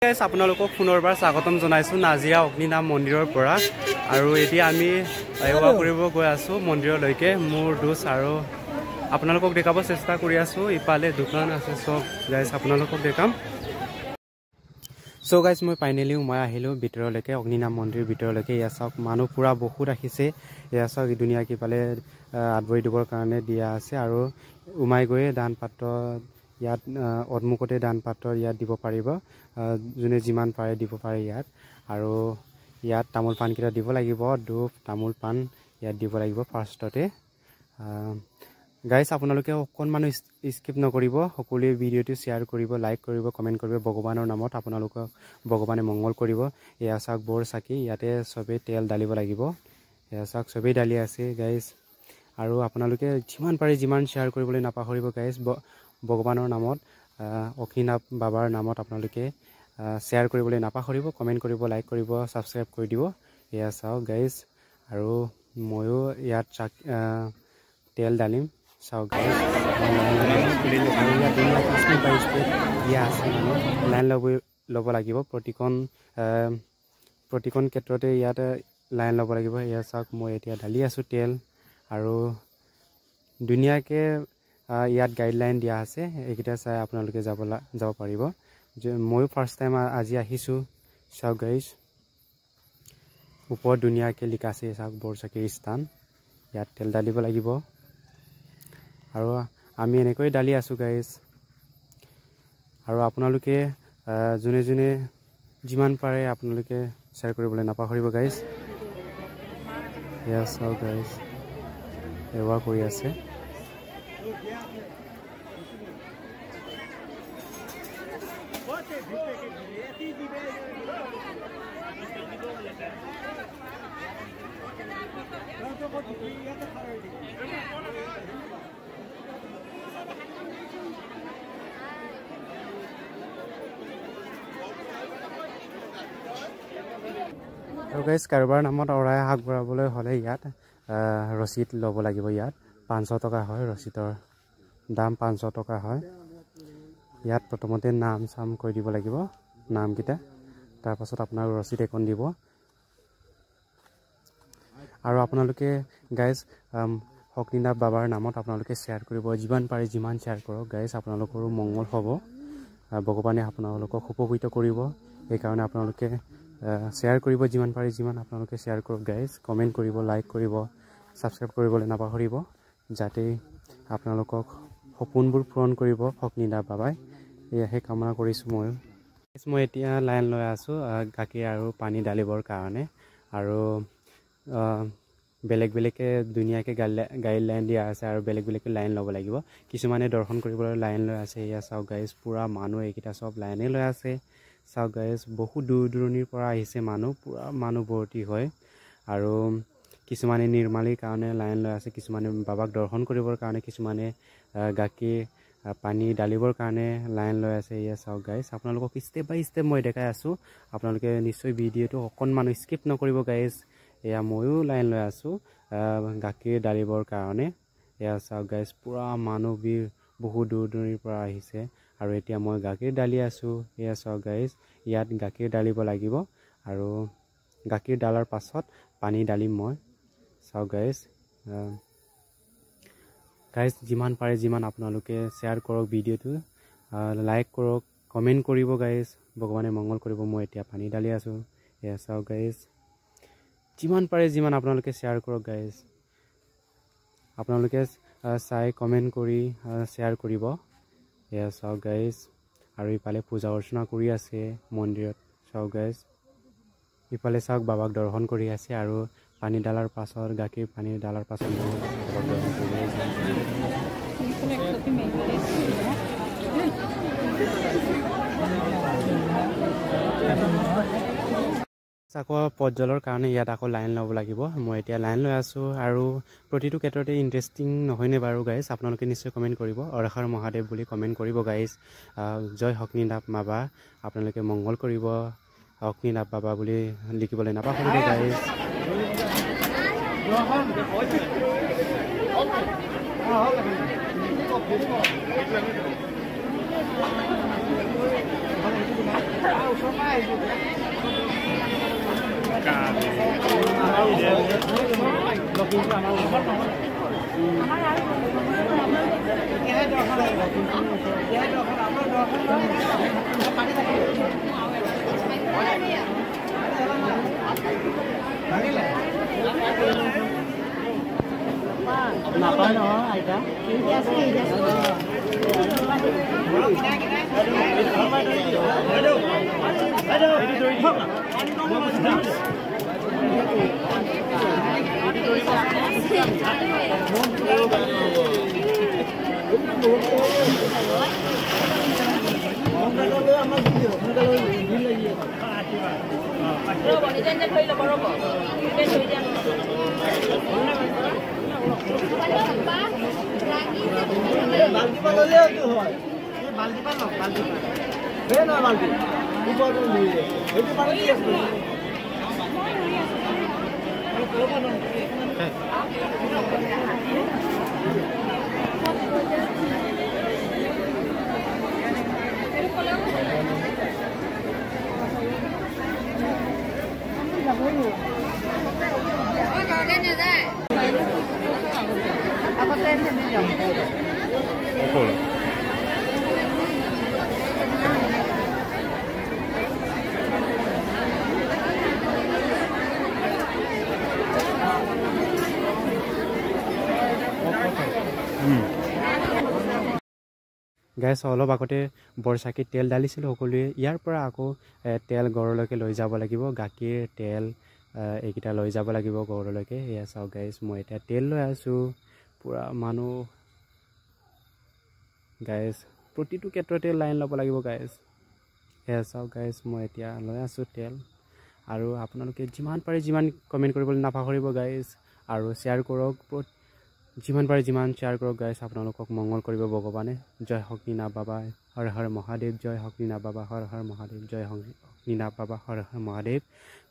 Guys আপোনালোকক পুনৰবাৰ স্বাগতম জনাইছোঁ নাজিৰা অগ্নিনাভ মন্দিৰৰ পৰা আৰু এতিয়া আমি সেৱা কৰিব গৈ আছোঁ মন্দিৰলৈকে মোৰ দোষ আৰু আপোনালোকক দেখাব চেষ্টা কৰি আছোঁ ইফালে দোকান আছে চব গাইজ আপোনালোকক দেখাম সো গাইজ মই ফাইনেলি মই আহিলোঁ ভিতৰলৈকে অগ্নিনাভ মন্দিৰৰ ভিতৰলৈকে এয়া চাওক মানুহ পুৰা বহুত আহিছে এয়া চাওক ধুনীয়াকৈ ইফালে আদবৰি দিবৰ কাৰণে দিয়া আছে আৰু উমাই গৈ দান পাত্ৰ ইয়াত অদমুকতে দান পাত্ৰ ইয়াত দিব পাৰিব যোনে যিমান পাৰে দিব পাৰে ইয়াত আৰু ইয়াত তামোল পান কেইটা দিব লাগিব ধূপ তামোল পান ইয়াত দিব লাগিব ফাৰ্ষ্টতে গাইজ আপোনালোকে অকণমান স্কিপ নকৰিব সকলোৱে ভিডিঅ'টো শ্বেয়াৰ কৰিব লাইক কৰিব কমেণ্ট কৰিব ভগৱানৰ নামত আপোনালোকক ভগৱানে মংগল কৰিব এয়া চাওক বৰ চাকি ইয়াতে চবেই তেল ঢালিব লাগিব এয়া চাওক চবেই ঢালি আছে গাইজ আৰু আপোনালোকে যিমান পাৰে যিমান শ্বেয়াৰ কৰিবলৈ নাপাহৰিব গাইজ ভগৱানৰ নামত অগ্নিনাভ বাবাৰ নামত আপোনালোকে শ্বেয়াৰ কৰিবলৈ নাপাহৰিব কমেণ্ট কৰিব লাইক কৰিব ছাবস্ক্ৰাইব কৰি দিব এয়া চাওক গাইজ আৰু ময়ো ইয়াত তেল ঢালিম চাওক গাইজ লাইন ল'ব লাগিব প্ৰতিখন ক্ষেত্ৰতে ইয়াত লাইন ল'ব লাগিব এয়া চাওক মই এতিয়া ঢালি আছোঁ তেল আৰু ধুনীয়াকৈ ইয়াত গাইডলাইন দিয়া আছে এইকেইটা চাই আপোনালোকে যাব পাৰিব ময়ো ফাৰ্ষ্ট টাইম আজি আহিছোঁ চাওক গাইজ ওপৰত ধুনীয়াকৈ লিখা আছে চাওক বৰচাকিৰ স্থান ইয়াত তেল ঢালিব লাগিব আৰু আমি এনেকৈ ঢালি আছোঁ গাইজ আৰু আপোনালোকে যোনে যোনে যিমান পাৰে আপোনালোকে শ্বেয়াৰ কৰিবলৈ নাপাহৰিব গাইজ এয়া চাওক গাইজ সেৱা কৰি আছে আৰু গাইজ কাৰোবাৰ নামত অৰাই আগবঢ়াবলৈ হ'লে ইয়াত ৰচিদ ল'ব লাগিব ইয়াত 500 টকা হয় ৰচিদৰ দাম 500 টকা হয় ইয়াত প্ৰথমতে নাম চাম কৈ দিব লাগিব নামকেইটা তাৰপাছত আপোনাৰ ৰচিদ এখন দিব আৰু আপোনালোকে গাইজ অগ্নিনাভ বাবাৰ নামত আপোনালোকে শ্বেয়াৰ কৰিব যিমান পাৰে যিমান শ্বেয়াৰ কৰক গাইজ আপোনালোকৰো মংগল হ'ব ভগৱানে আপোনালোকক উপকৃত কৰিব সেইকাৰণে আপোনালোকে শ্বেয়াৰ কৰিব যিমান পাৰে যিমান আপোনালোকে শ্বেয়াৰ কৰক গাইজ কমেণ্ট কৰিব লাইক কৰিব ছাবস্ক্ৰাইব কৰিবলৈ নাপাহৰিব যাতে আপোনালোকক সপোনবোৰ পূৰণ কৰিব অগ্নিনাভ বাবাই এয়াহে কামনা কৰিছোঁ মই এতিয়া লাইন লৈ আছোঁ গাখীৰ আৰু পানী ঢালিবৰ কাৰণে আৰু বেলেগ বেলেগকৈ ধুনীয়াকৈ গাইডলাইন দিয়া আছে আৰু বেলেগ বেলেগকৈ লাইন ল'ব লাগিব কিছুমানে দৰ্শন কৰিবলৈ লাইন লৈ আছে এয়া চাওক গাইজ পূৰা মানুহ এইকেইটা চব লাইনে লৈ আছে চাওক গাইজ বহুত দূৰ দূৰণিৰ পৰা আহিছে মানুহ পূৰা মানুহ ভৰ্তি হয় আৰু কিছুমানে নিৰ্মালীৰ কাৰণে লাইন লৈ আছে কিছুমানে বাবাক দৰ্শন কৰিবৰ কাৰণে কিছুমানে গাখীৰ পানী ঢালিবৰ কাৰণে লাইন লৈ আছে এয়া চাওক গাইজ আপোনালোকক ষ্টেপ বাই ষ্টেপ মই দেখাই আছোঁ আপোনালোকে নিশ্চয় ভিডিঅ'টো অকণমান স্কিপ নকৰিব গাইজ এয়া ময়ো লাইন লৈ আছোঁ গাখীৰ ঢালিবৰ কাৰণে এয়া চাওক গাইজ পূৰা মানুহ ভিৰ বহুত দূৰ দূৰণিৰ পৰা আহিছে আৰু এতিয়া মই গাখীৰ ঢালি আছোঁ এয়া চাওক গাইজ ইয়াত গাখীৰ ঢালিব লাগিব আৰু গাখীৰ ঢালাৰ পাছত পানী ঢালিম মই চাওক গাইজ যিমান পাৰে যিমান আপোনালোকে শ্বেয়াৰ কৰক ভিডিঅ'টো লাইক কৰক কমেণ্ট কৰিব গাইজ ভগৱানে মংগল কৰিব মই এতিয়া পানী ঢালি আছোঁ এয়া চাওক গাইজ যিমান পাৰে যিমান আপোনালোকে শ্বেয়াৰ কৰক গাইজ আপোনালোকে চাই কমেণ্ট কৰি শ্বেয়াৰ কৰিব এয়া চাওক গাইজ আৰু ইফালে পূজা অৰ্চনা কৰি আছে মন্দিৰত চাওক গাইজ ইফালে চাওক বাবাক দৰ্শন কৰি আছে আৰু পানী ঢালাৰ পাছত গাখীৰ পানী ঢালাৰ পাছত আকৌ পদজলৰ কাৰণে ইয়াত আকৌ লাইন ল'ব লাগিব মই এতিয়া লাইন লৈ আছোঁ আৰু প্ৰতিটো ক্ষেত্ৰতে ইণ্টাৰেষ্টিং নহয়নে বাৰু গাইজ আপোনালোকে নিশ্চয় কমেণ্ট কৰিব অৰহৰ মহাদেৱ বুলি কমেণ্ট কৰিব গাইজ জয় অগ্নিনাভ বাবা আপোনালোকে মংগল কৰিব অগ্নিনাভ বাবা বুলি লিখিবলৈ নাপাহৰিব guys Kenapa no, Aida? Iya sih, iya sih. বালতি পালে তো হয় বালতি পালো বালতি বে না বালতি উপরে নিয়ে এই পানি কি আছে Apa trennya nih dong? Betul. গাইছ অলপ আগতে বৰচাকিত তেল ঢালিছিলোঁ সকলোৱে ইয়াৰ পৰা আকৌ তেল ঘৰলৈকে লৈ যাব লাগিব গাখীৰ তেল এইকেইটা লৈ যাব লাগিব ঘৰলৈকে এয়া চাওক গাইছ মই এতিয়া তেল লৈ আছোঁ পুৰা মানুহ গাইছ প্ৰতিটো ক্ষেত্ৰতে লাইন ল'ব লাগিব গাইছ এয়া চাওক গাইছ মই এতিয়া লৈ আছোঁ তেল আৰু আপোনালোকে যিমান পাৰে যিমান কমেণ্ট কৰিবলৈ নাপাহৰিব গাইছ আৰু শ্বেয়াৰ কৰক যিমান পাৰে যিমান শ্বেয়াৰ কৰক গাইছ আপোনালোকক মংগল কৰিব ভগৱানে জয় হকনীনাথ বাবা হৰ হৰ মহাদেৱ জয় হকনীনাথ বাবা হৰ হৰ মহাদেৱ জয় হকনীনাথ বাবা হৰ হৰ মহাদেৱ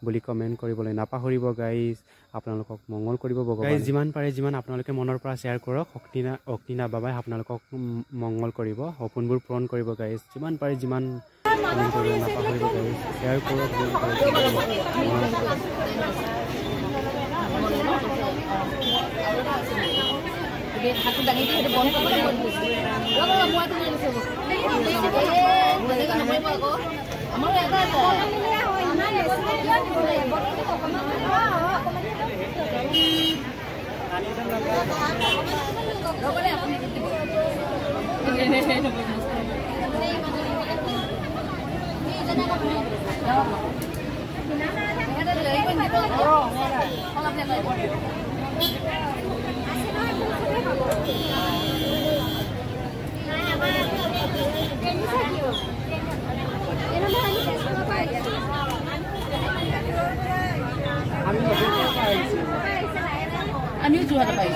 বুলি কমেণ্ট কৰিবলৈ নাপাহৰিব গাইছ আপোনালোকক মংগল কৰিব ভগৱানে যিমান পাৰে যিমান আপোনালোকে মনৰ পৰা শ্বেয়াৰ কৰক হকনীনাথ বাবাই আপোনালোকক মংগল কৰিব সপোনবোৰ পূৰণ কৰিব গাইছ যিমান পাৰে যিমান কমেণ্ট কৰিবলৈ নাপাহৰিব গাইছ শ্বেয়াৰ কৰক Aku dah ni ada bom tu. Lalu kamu ada ni semua. Boleh kan boleh bago. Amal ada ada. Boleh apa ni? Ada lagi pun itu. Oh, kalau dia lagi. Ani juga ada baik.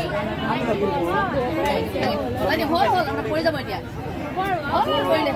Lagi hol anak boleh dapat dia. Hol boleh.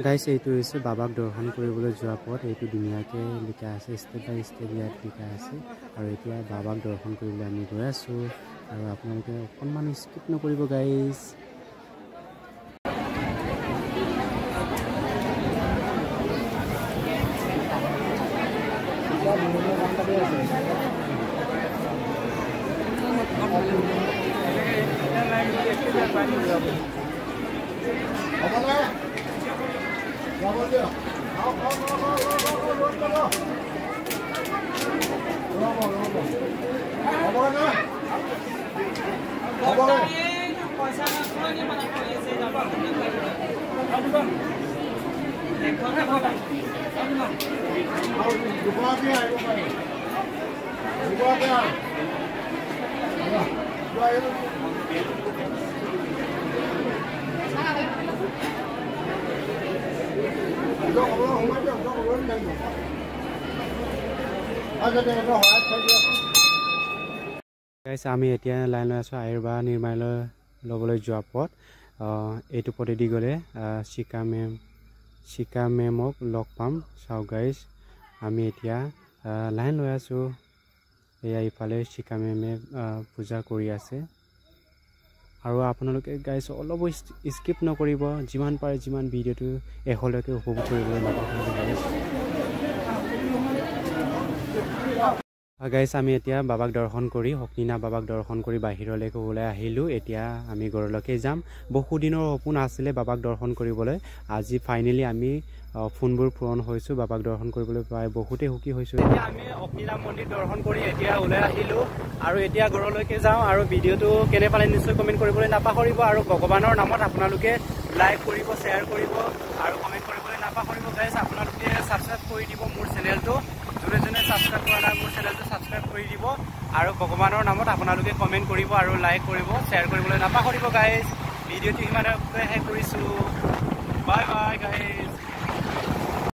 গাইছ এইটো হৈছে বাবাক দৰ্শন কৰিবলৈ যোৱা পথ এইটো ধুনীয়াকৈ লিখা আছে ষ্টেপ বাই ষ্টেপ ইয়াত লিখা আছে আৰু এতিয়া বাবাক দৰ্শন কৰিবলৈ আমি গৈ আছোঁ আৰু আপোনালোকে অকণমান স্কিপ নকৰিব গাইছ আমি এতিয়া লাইন লৈ আছোঁ আয়ুৰ্বা নিৰ্মাণালয় ল'বলৈ যোৱা পথ এইটো পথেদি গ'লে শিকা মেমক লগ পাম চাওক গাইজ আমি এতিয়া লাইন লৈ আছোঁ এয়া ইফালে শিকা মেমে পূজা কৰি আছে আৰু আপোনালোকে গাইজ অলপ স্কিপ নকৰিব যিমান পাৰে যিমান ভিডিঅ'টো শেষলৈকে উপভোগ কৰিবলৈ নাপাহৰিব গাইজ আমি এতিয়া বাবাক দৰ্শন কৰি শক্তিনাথ বাবাক দৰ্শন কৰি বাহিৰলৈকে ওলাই আহিলোঁ এতিয়া আমি ঘৰলৈকে যাম বহুদিনৰ সপোন আছিলে বাবাক দৰ্শন কৰিবলৈ আজি ফাইনেলি আমি ফোনবোৰ পূৰণ হৈছোঁ বাবাক দৰ্শন কৰিবলৈ পাই বহুতেই সুখী হৈছোঁ এতিয়া আমি শক্তিনাথ মন্দিৰ দৰ্শন কৰি এতিয়া ওলাই আহিলোঁ আৰু এতিয়া ঘৰলৈকে যাওঁ আৰু ভিডিঅ'টো কেনে পালে নিশ্চয় কমেণ্ট কৰিবলৈ নাপাহৰিব আৰু ভগৱানৰ নামত আপোনালোকে লাইক কৰিব শ্বেয়াৰ কৰিব আৰু কমেণ্ট কৰিবলৈ নাপাহৰিব গাইজ আপোনালোকে ছাবস্ক্ৰাইব কৰি দিব মোৰ চেনেলটো যোনে যোনে ছাবস্ক্ৰাইব কৰা নাই মোৰ চেনেলটো ছাবস্ক্ৰাইব কৰি দিব আৰু ভগৱানৰ নামত আপোনালোকে কমেণ্ট কৰিব আৰু লাইক কৰিব শ্বেয়াৰ কৰিবলৈ নাপাহৰিব গাইজ ভিডিঅ'টো ইমানতে শেষ কৰিছোঁ বাই বাই গাইজ